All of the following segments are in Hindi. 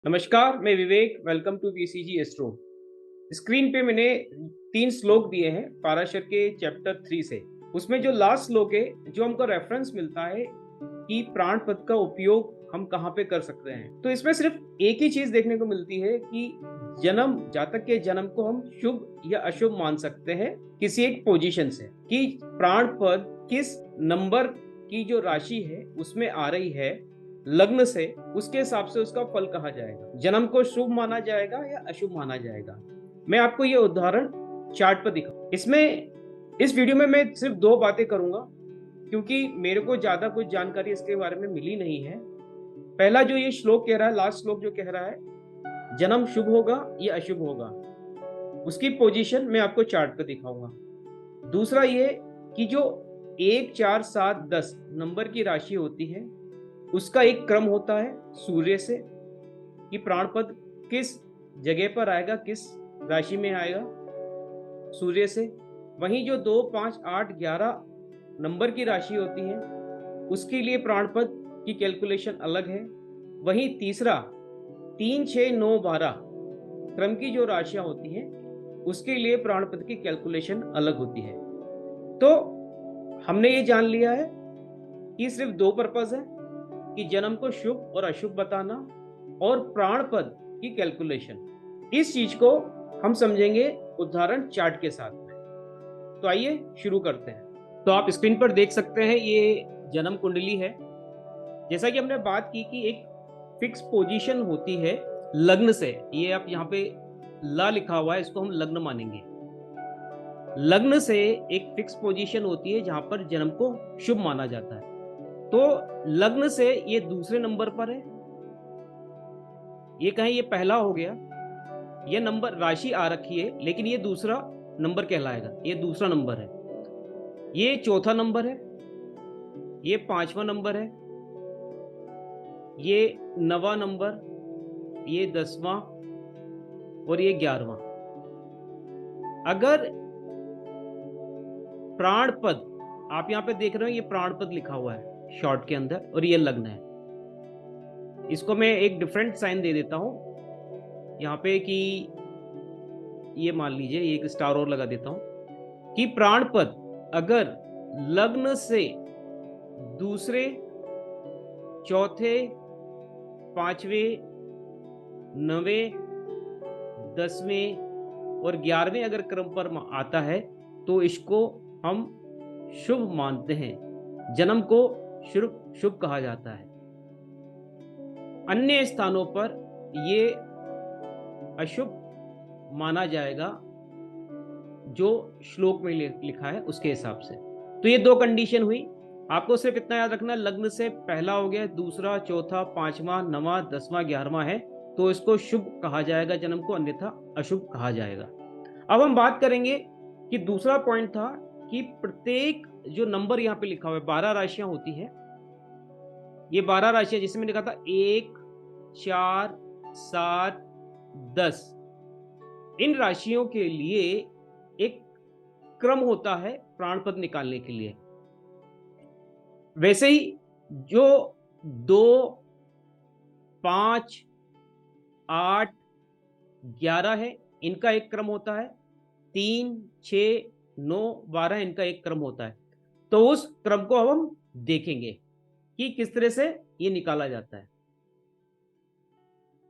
नमस्कार, मैं Vivek. Welcome to PCG astro. Screen पे मैंने 3 श्लोक दिए हैं पाराशर के चैप्टर 3 से। उसमें जो लास्ट श्लोक है, जो हमको रेफरेंस मिलता है कि प्राण पद का उपयोग हम कहाँ पे कर सकते हैं। तो इसमें सिर्फ एक ही चीज देखने को मिलती है कि जन्म, जातक के जन्म को हम शुभ या अशुभ मान सकते हैं किसी एक पोजीशन से, कि प्राण पद किस नंबर की जो राशि है उसमें आ रही है लग्न से, उसके हिसाब से उसका फल कहा जाएगा। जन्म को शुभ माना जाएगा या अशुभ माना जाएगा। मैं आपको ये उदाहरण चार्ट पर दिखा। इसमें इस वीडियो में मैं सिर्फ 2 बातें करूंगा, क्योंकि मेरे को ज्यादा कुछ जानकारी इसके बारे में मिली नहीं है। पहला जो ये श्लोक कह रहा है, लास्ट श्लोक जो कह रहा है जन्म शुभ होगा या अशुभ होगा, उसकी पोजीशन मैं आपको चार्ट पर दिखाऊंगा। दूसरा ये कि जो 1, 4, 7, 10 नंबर की राशि होती है उसका एक क्रम होता है सूर्य से, कि प्राणपद किस जगह पर आएगा, किस राशि में आएगा सूर्य से। वहीं जो 2, 5, 8, 11 नंबर की राशि होती है उसके लिए प्राणपद की कैलकुलेशन अलग है। वहीं तीसरा 3, 6, 9, 12 क्रम की जो राशियां होती हैं उसके लिए प्राणपद की कैलकुलेशन अलग होती है। तो हमने ये जान लिया है कि सिर्फ 2 पर्पस है, कि जन्म को शुभ और अशुभ बताना और प्राण पद की कैलकुलेशन। इस चीज को हम समझेंगे उदाहरण चार्ट के साथ में। तो आइए शुरू करते हैं। तो आप स्क्रीन पर देख सकते हैं ये जन्म कुंडली है। जैसा कि हमने बात की कि एक फिक्स पोजीशन होती है लग्न से। ये आप यहाँ पे ला लिखा हुआ है, इसको हम लग्न मानेंगे। लग्न से एक फिक्स पोजीशन होती है जहां पर जन्म को शुभ माना जाता है। तो लग्न से ये दूसरे नंबर पर है। ये कहें ये पहला हो गया, ये नंबर राशि आ रखी है, लेकिन ये दूसरा नंबर कहलाएगा। ये दूसरा नंबर है, ये चौथा नंबर है, ये पांचवा नंबर है, ये नवा नंबर, ये 10वां और ये 11वां। अगर प्राण पद आप यहां पे देख रहे हो, ये प्राण पद लिखा हुआ है शॉर्ट के अंदर, और ये लग्न है। इसको मैं एक डिफरेंट साइन दे देता हूं यहाँ पे, कि ये मान लीजिए, ये एक स्टार और लगा देता हूं कि प्राण पद अगर लग्न से दूसरे, चौथे, पांचवें, नवे, 10वें और 11वें अगर क्रम पर आता है तो इसको हम शुभ मानते हैं। जन्म को शुभ शुभ कहा जाता है। अन्य स्थानों पर ये अशुभ माना जाएगा जो श्लोक में लिखा है उसके हिसाब से। तो ये 2 कंडीशन हुई। आपको सिर्फ इतना याद रखना, लग्न से पहला हो गया, दूसरा, चौथा, पांचवा, नवा, 10वां, 11वां है तो इसको शुभ कहा जाएगा जन्म को, अन्यथा अशुभ कहा जाएगा। अब हम बात करेंगे कि दूसरा पॉइंट था कि प्रत्येक जो नंबर यहाँ पे लिखा हुआ है, 12 राशियां होती है। ये 12 राशियां जिसमें लिखा था 1, 4, 7, 10, इन राशियों के लिए एक क्रम होता है प्राणपद निकालने के लिए। वैसे ही जो 2, 5, 8, 11 है इनका एक क्रम होता है, 3, 6, 9, 12 इनका एक क्रम होता है। तो उस क्रम को अब हम देखेंगे कि किस तरह से ये निकाला जाता है।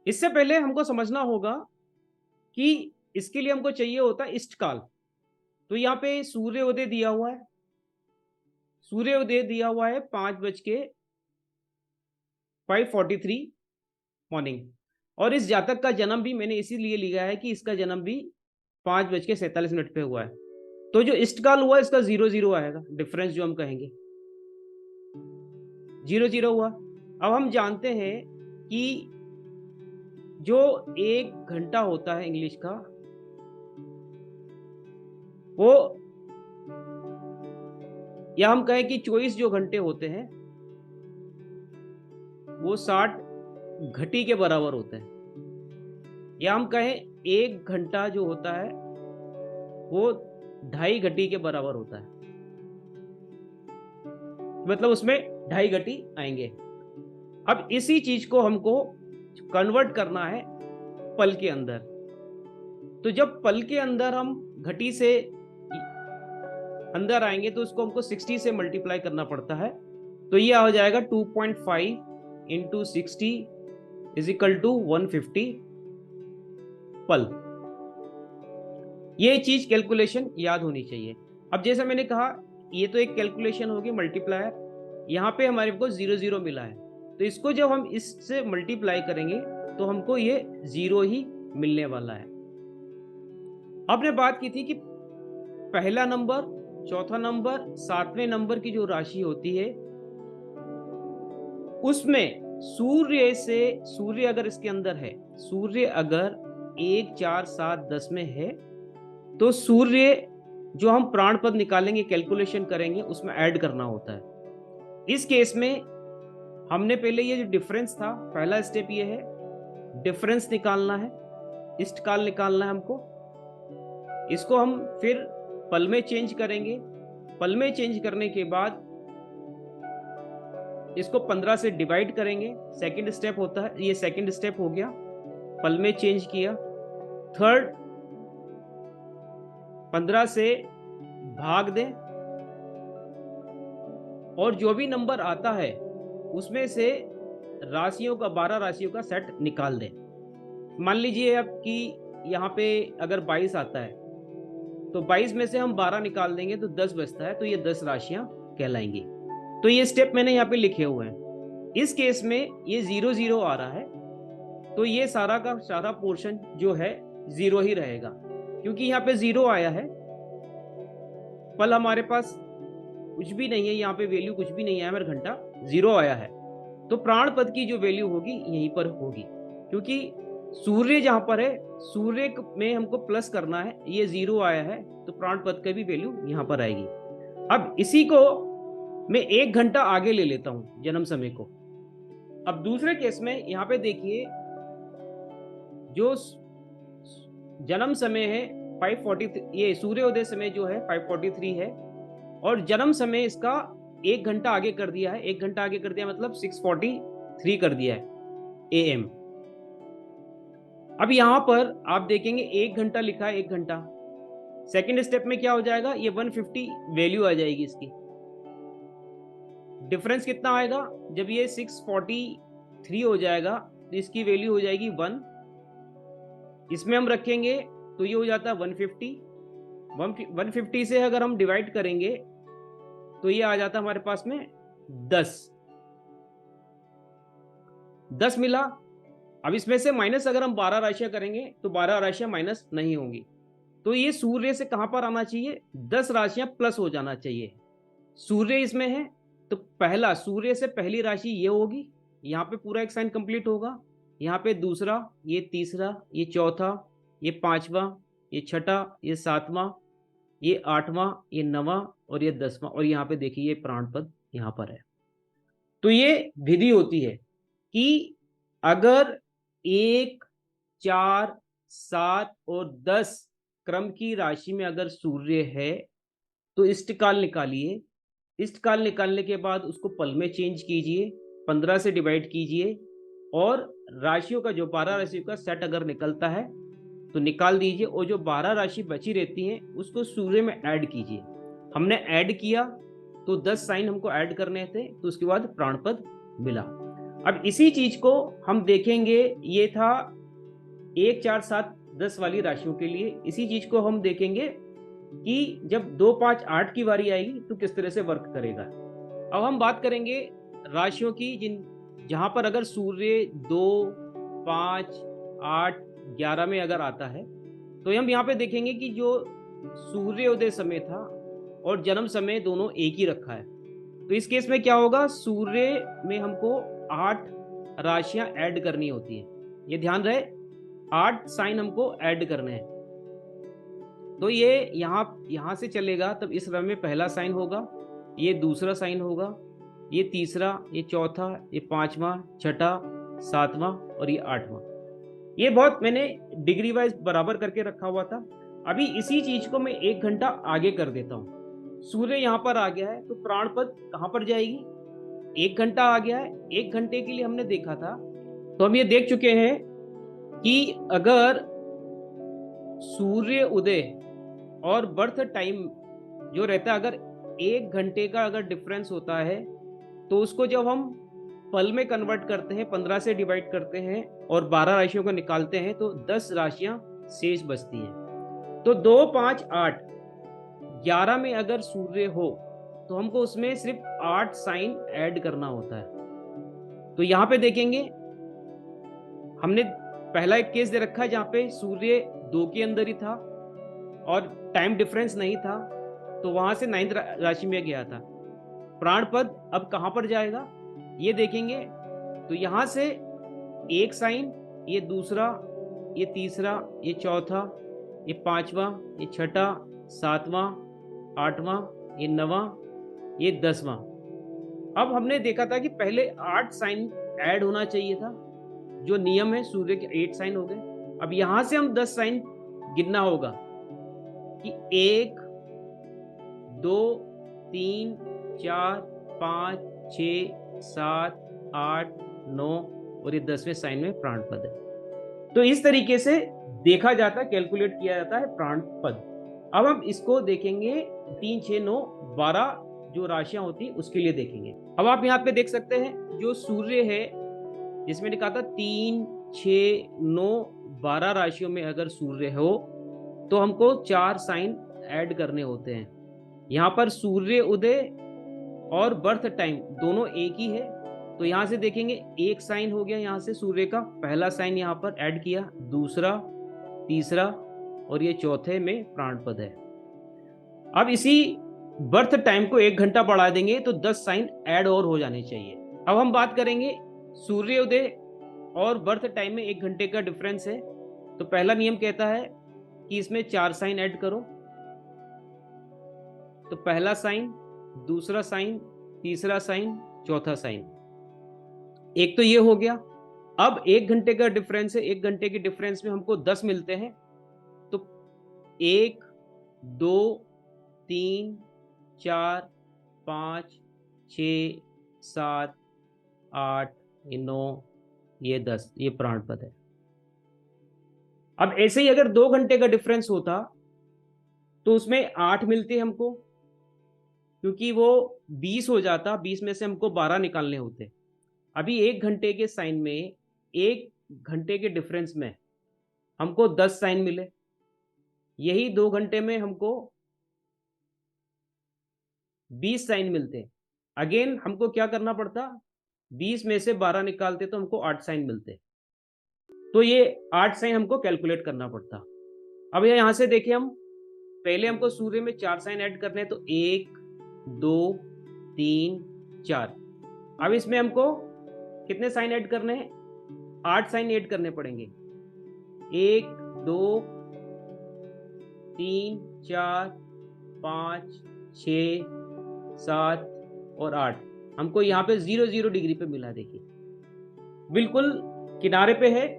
इससे पहले हमको समझना होगा कि इसके लिए हमको चाहिए होता है इष्टकाल। तो यहाँ पे सूर्योदय दिया हुआ है, सूर्योदय दिया हुआ है 5:43 मॉर्निंग। और इस जातक का जन्म भी मैंने इसीलिए लिया है कि इसका जन्म भी 5:47 पे हुआ है। तो जो इष्टकाल हुआ इसका 00 आएगा, डिफरेंस जो हम कहेंगे 00 हुआ। अब हम जानते हैं कि जो 1 घंटा होता है इंग्लिश का, वो, या हम कहें कि 24 जो घंटे होते हैं वो 60 घटी के बराबर होते हैं। या हम कहें 1 घंटा जो होता है वो 2.5 घटी के बराबर होता है, मतलब उसमें 2.5 घटी आएंगे। अब इसी चीज को हमको कन्वर्ट करना है पल के अंदर। तो जब पल के अंदर हम घटी से अंदर आएंगे तो उसको हमको 60 से मल्टीप्लाई करना पड़ता है। तो ये हो जाएगा 2.5 इंटू 60 इज इक्वल टू 150 पल। ये चीज कैलकुलेशन याद होनी चाहिए। अब जैसा मैंने कहा, ये तो एक कैलकुलेशन होगी मल्टीप्लायर, यहाँ पे हमारे को 0 मिला है, तो इसको जब हम इससे मल्टीप्लाई करेंगे तो हमको ये 0 ही मिलने वाला है। आपने बात की थी कि पहला नंबर, चौथा नंबर, सातवें नंबर की जो राशि होती है उसमें सूर्य अगर इसके अंदर है, सूर्य अगर 1, 4, 7, 10 में है, तो सूर्य जो हम प्राण पद निकालेंगे, कैलकुलेशन करेंगे, उसमें ऐड करना होता है। इस केस में हमने पहले ये जो डिफरेंस था, पहला स्टेप ये है, डिफरेंस निकालना है, इष्टकाल निकालना है हमको। इसको हम फिर पल में चेंज करेंगे। पल में चेंज करने के बाद इसको 15 से डिवाइड करेंगे, सेकंड स्टेप होता है, ये सेकंड स्टेप हो गया, पल में चेंज किया। थर्ड, 15 से भाग दें और जो भी नंबर आता है उसमें से राशियों का 12 राशियों का सेट निकाल दें। मान लीजिए अब कि यहाँ पे अगर 22 आता है तो 22 में से हम 12 निकाल देंगे तो 10 बचता है, तो ये 10 राशियां कहलाएंगी। तो ये स्टेप मैंने यहाँ पे लिखे हुए हैं। इस केस में ये 0 आ रहा है, तो ये सारा का सारा पोर्शन जो है 0 ही रहेगा, क्योंकि यहाँ पे 0 आया है, पल हमारे पास कुछ भी नहीं है, यहाँ पे वैल्यू कुछ भी नहीं आया, मेरा घंटा 0 आया है, तो प्राण पद की जो वैल्यू होगी यहीं पर होगी, क्योंकि सूर्य जहां पर है, सूर्य में हमको प्लस करना है, ये 0 आया है, तो प्राण पद का भी वैल्यू यहां पर आएगी। अब इसी को मैं 1 घंटा आगे ले लेता हूं, जन्म समय को। अब दूसरे केस में यहां पे देखिए, जो जन्म समय है 543, ये सूर्योदय समय जो है 543 है, और जन्म समय इसका 1 घंटा आगे कर दिया है। 1 घंटा आगे कर दिया मतलब 6:43 कर दिया है AM। अब यहां पर आप देखेंगे 1 घंटा लिखा है, 1 घंटा। सेकंड स्टेप में क्या हो जाएगा, ये 150 वैल्यू आ जाएगी इसकी। डिफरेंस कितना आएगा, जब ये 643 हो जाएगा तो इसकी वैल्यू हो जाएगी 1। इसमें हम रखेंगे तो ये हो जाता है 150। 150 से अगर हम डिवाइड करेंगे तो ये आ जाता है हमारे पास में 10 मिला। अब इसमें से माइनस अगर हम 12 राशियां करेंगे तो 12 राशियां माइनस नहीं होंगी, तो ये सूर्य से कहां पर आना चाहिए, 10 राशियां प्लस हो जाना चाहिए। सूर्य इसमें है तो पहला, सूर्य से पहली राशि ये होगी, यहाँ पे पूरा एक साइन कंप्लीट होगा, यहाँ पे दूसरा, ये तीसरा, ये चौथा, ये पांचवा, ये छठा, ये सातवां, ये आठवां, ये नवां और ये 10वां, और यहाँ पे देखिए ये प्राण पद यहाँ पर है। तो ये विधि होती है कि अगर 1, 4, 7 और 10 क्रम की राशि में अगर सूर्य है तो इष्टकाल निकालिए। इष्टकाल निकालने के बाद उसको पल में चेंज कीजिए, 15 से डिवाइड कीजिए, और राशियों का जो 12 राशियों का सेट अगर निकलता है तो निकाल दीजिए, और जो 12 राशि बची रहती हैं उसको सूर्य में ऐड कीजिए। हमने ऐड किया तो 10 साइन हमको ऐड करने थे, तो उसके बाद प्राणपद मिला। अब इसी चीज को हम देखेंगे, ये था 1, 4, 7, 10 वाली राशियों के लिए। इसी चीज को हम देखेंगे कि जब 2, 5, 8 की बारी आएगी तो किस तरह से वर्क करेगा। अब हम बात करेंगे राशियों की जहां पर अगर सूर्य 2, 5, 8, 11 में अगर आता है, तो हम यहाँ पे देखेंगे कि जो सूर्योदय समय था और जन्म समय दोनों एक ही रखा है। तो इस केस में क्या होगा, सूर्य में हमको 8 राशियां ऐड करनी होती है, ये ध्यान रहे, 8 साइन हमको ऐड करने हैं। तो ये यहाँ से चलेगा, तब इस रंग में पहला साइन होगा, ये दूसरा साइन होगा, ये तीसरा, ये चौथा, ये पांचवा, छठा, सातवां और ये 8वां। ये बहुत मैंने डिग्री वाइज बराबर करके रखा हुआ था। अभी इसी चीज को मैं 1 घंटा आगे कर देता हूँ। सूर्य यहाँ पर आ गया है तो प्राणपद कहाँ पर जाएगी, 1 घंटा आ गया है। 1 घंटे के लिए हमने देखा था तो हम ये देख चुके हैं कि अगर सूर्य उदय और बर्थ टाइम जो रहता है, अगर 1 घंटे का अगर डिफरेंस होता है, तो उसको जब हम पल में कन्वर्ट करते हैं, 15 से डिवाइड करते हैं और 12 राशियों को निकालते हैं, तो 10 राशियां शेष बचती हैं। तो 2, 5, 8, 11 में अगर सूर्य हो तो हमको उसमें सिर्फ 8 साइन ऐड करना होता है। तो यहाँ पे देखेंगे, हमने पहला एक केस दे रखा है जहाँ पे सूर्य 2 के अंदर ही था और टाइम डिफरेंस नहीं था, तो वहां से 9th राशि में गया था। प्राण पद अब कहां पर जाएगा ये देखेंगे। तो यहां से एक साइन, ये दूसरा, ये तीसरा, ये चौथा, ये पांचवा, ये छठा, सातवां, आठवां, ये नवां, ये 10वां। अब हमने देखा था कि पहले 8 साइन ऐड होना चाहिए था, जो नियम है सूर्य के 8 साइन हो गए। अब यहां से हम 10 साइन गिनना होगा कि 1, 2, 3, 4, 5, 6, 7, 8, 9 और ये 10वें साइन में प्राण पद है। तो इस तरीके से देखा जाता है, कैलकुलेट किया जाता है प्राण पद। अब हम इसको देखेंगे 3, 6, 9, 12 जो राशियां होती उसके लिए देखेंगे। अब आप यहाँ पे देख सकते हैं जो सूर्य है, जिसमें लिखा था 3, 6, 9, 12 राशियों में अगर सूर्य हो तो हमको 4 साइन ऐड करने होते हैं। यहाँ पर सूर्य उदय और बर्थ टाइम दोनों एक ही है, तो यहाँ से देखेंगे एक साइन हो गया, यहाँ से सूर्य का पहला साइन यहाँ पर ऐड किया, दूसरा, तीसरा और ये चौथे में प्राण पद है। अब इसी बर्थ टाइम को 1 घंटा बढ़ा देंगे तो 10 साइन ऐड और हो जाने चाहिए। अब हम बात करेंगे सूर्योदय और बर्थ टाइम में 1 घंटे का डिफरेंस है, तो पहला नियम कहता है कि इसमें 4 साइन ऐड करो। तो पहला साइन, दूसरा साइन, तीसरा साइन, चौथा साइन, एक तो ये हो गया। अब 1 घंटे का डिफरेंस है, 1 घंटे के डिफरेंस में हमको 10 मिलते हैं, तो 1, 2, 3, 4, 5, 6, 7, 8, 9, ये 10, ये प्राण पद है। अब ऐसे ही अगर 2 घंटे का डिफरेंस होता तो उसमें 8 मिलते हमको, क्योंकि वो 20 हो जाता, 20 में से हमको 12 निकालने होते। अभी 1 घंटे के साइन में, 1 घंटे के डिफरेंस में हमको 10 साइन मिले। यही 2 घंटे में हमको 20 साइन मिलते। अगेन हमको क्या करना पड़ता, 20 में से 12 निकालते तो हमको 8 साइन मिलते। तो ये 8 साइन हमको कैलकुलेट करना पड़ता। अब यहां से देखिए, हम पहले हमको सूर्य में 4 साइन ऐड करने हैं, तो 1, 2, 3, 4। अब इसमें हमको कितने साइन ऐड करने हैं, 8 साइन ऐड करने पड़ेंगे। 1, 2, 3, 4, 5, 6, 7 और 8। हमको यहाँ पे 0, 0 डिग्री पे मिला। देखिए बिल्कुल किनारे पे है,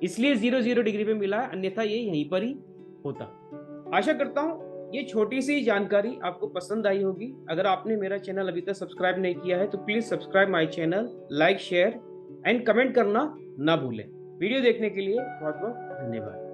इसलिए 0, 0 डिग्री पे मिला है, अन्यथा ये यहीं पर ही होता। आशा करता हूँ ये छोटी सी जानकारी आपको पसंद आई होगी। अगर आपने मेरा चैनल अभी तक सब्सक्राइब नहीं किया है तो please subscribe my channel, like, share and comment करना ना भूलें। वीडियो देखने के लिए बहुत बहुत धन्यवाद।